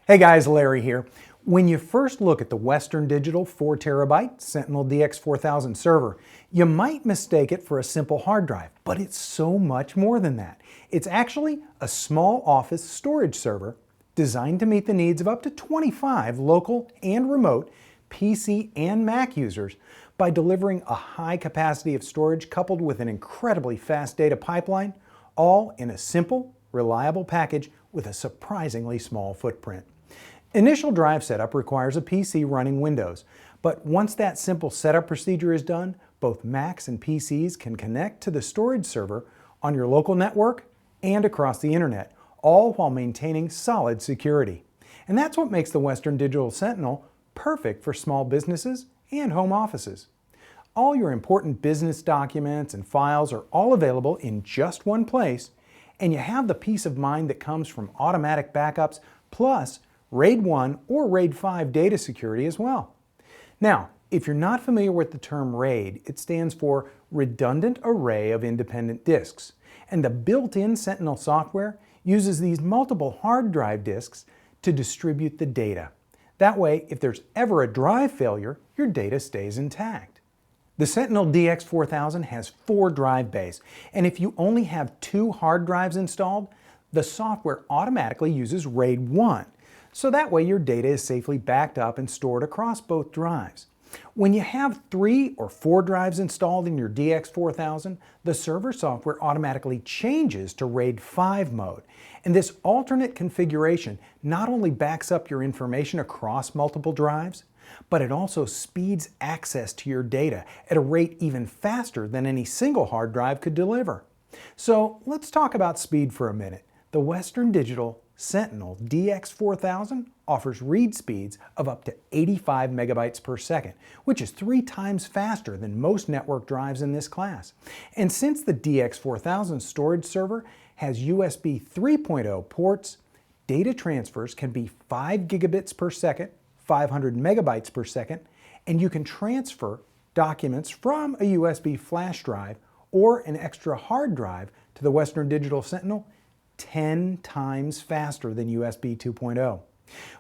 Hey guys, Larry here. When you first look at the Western Digital 4TB Sentinel DX4000 server, you might mistake it for a simple hard drive, but it's so much more than that. It's actually a small office storage server designed to meet the needs of up to 25 local and remote PC and Mac users by delivering a high capacity of storage coupled with an incredibly fast data pipeline, all in a simple, reliable package with a surprisingly small footprint. Initial drive setup requires a PC running Windows, but once that simple setup procedure is done, both Macs and PCs can connect to the storage server on your local network and across the internet, all while maintaining solid security. And that's what makes the Western Digital Sentinel perfect for small businesses and home offices. All your important business documents and files are all available in just one place, and you have the peace of mind that comes from automatic backups plus RAID 1 or RAID 5 data security as well. Now, if you're not familiar with the term RAID, it stands for Redundant Array of Independent Disks, and the built-in Sentinel software uses these multiple hard drive disks to distribute the data. That way, if there's ever a drive failure, your data stays intact. The Sentinel DX4000 has 4 drive bays, and if you only have 2 hard drives installed, the software automatically uses RAID 1. So that way your data is safely backed up and stored across both drives. When you have 3 or 4 drives installed in your DX4000, the server software automatically changes to RAID 5 mode. And this alternate configuration not only backs up your information across multiple drives, but it also speeds access to your data at a rate even faster than any single hard drive could deliver. So let's talk about speed for a minute. The Western Digital Sentinel DX4000 offers read speeds of up to 85 megabytes per second, which is 3 times faster than most network drives in this class. And since the DX4000 storage server has USB 3.0 ports, data transfers can be 5 gigabits per second, 500 megabytes per second, and you can transfer documents from a USB flash drive or an extra hard drive to the Western Digital Sentinel 10 times faster than USB 2.0.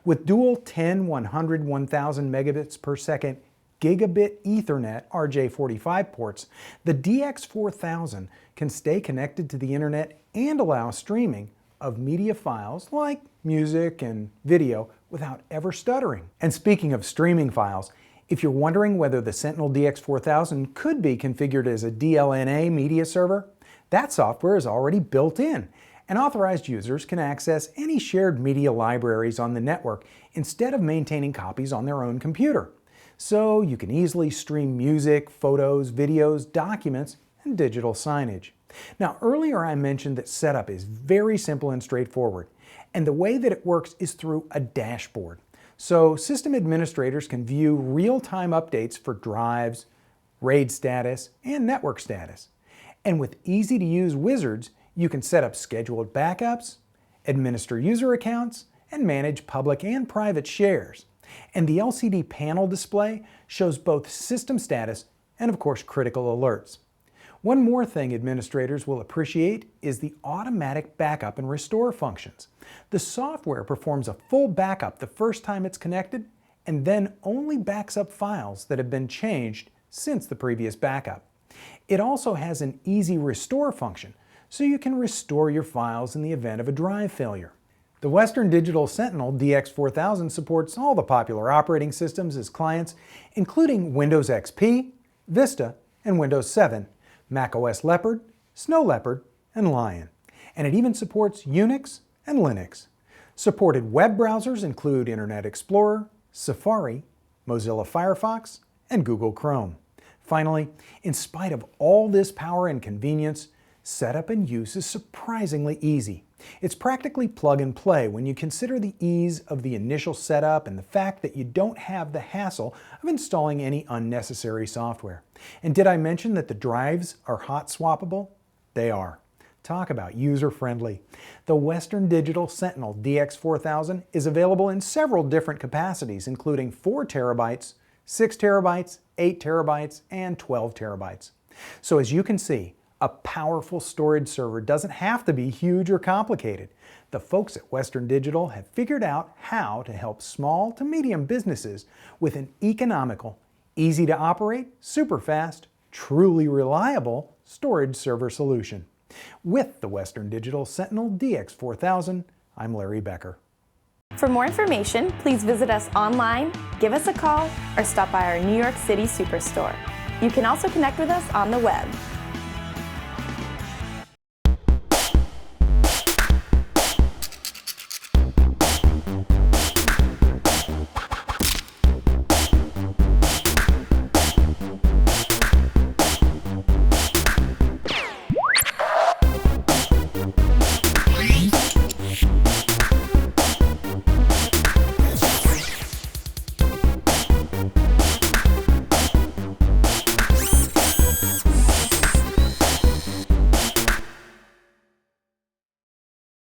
With dual 10, 100, 1000 megabits per second gigabit Ethernet RJ45 ports, the DX4000 can stay connected to the internet and allow streaming of media files like music and video without ever stuttering. And speaking of streaming files, if you're wondering whether the Sentinel DX4000 could be configured as a DLNA media server, that software is already built in, and authorized users can access any shared media libraries on the network instead of maintaining copies on their own computer. So you can easily stream music, photos, videos, documents, and digital signage. Now, earlier I mentioned that setup is very simple and straightforward, and the way that it works is through a dashboard. So system administrators can view real-time updates for drives, RAID status, and network status. And with easy-to-use wizards, you can set up scheduled backups, administer user accounts, and manage public and private shares. And the LCD panel display shows both system status and, of course, critical alerts. One more thing administrators will appreciate is the automatic backup and restore functions. The software performs a full backup the first time it's connected, and then only backs up files that have been changed since the previous backup. It also has an easy restore function, so you can restore your files in the event of a drive failure. The Western Digital Sentinel DX4000 supports all the popular operating systems as clients, including Windows XP, Vista, and Windows 7, macOS Leopard, Snow Leopard, and Lion. And it even supports Unix and Linux. Supported web browsers include Internet Explorer, Safari, Mozilla Firefox, and Google Chrome. Finally, in spite of all this power and convenience, setup and use is surprisingly easy. It's practically plug and play when you consider the ease of the initial setup and the fact that you don't have the hassle of installing any unnecessary software. And did I mention that the drives are hot swappable? They are. Talk about user-friendly. The Western Digital Sentinel DX4000 is available in several different capacities, including 4 terabytes, 6 terabytes, 8 terabytes, and 12 terabytes. So as you can see, A powerful storage server doesn't have to be huge or complicated. The folks at Western Digital have figured out how to help small to medium businesses with an economical, easy to operate, super fast, truly reliable storage server solution. With the Western Digital Sentinel DX4000, I'm Larry Becker. For more information, please visit us online, give us a call, or stop by our New York City Superstore. You can also connect with us on the web.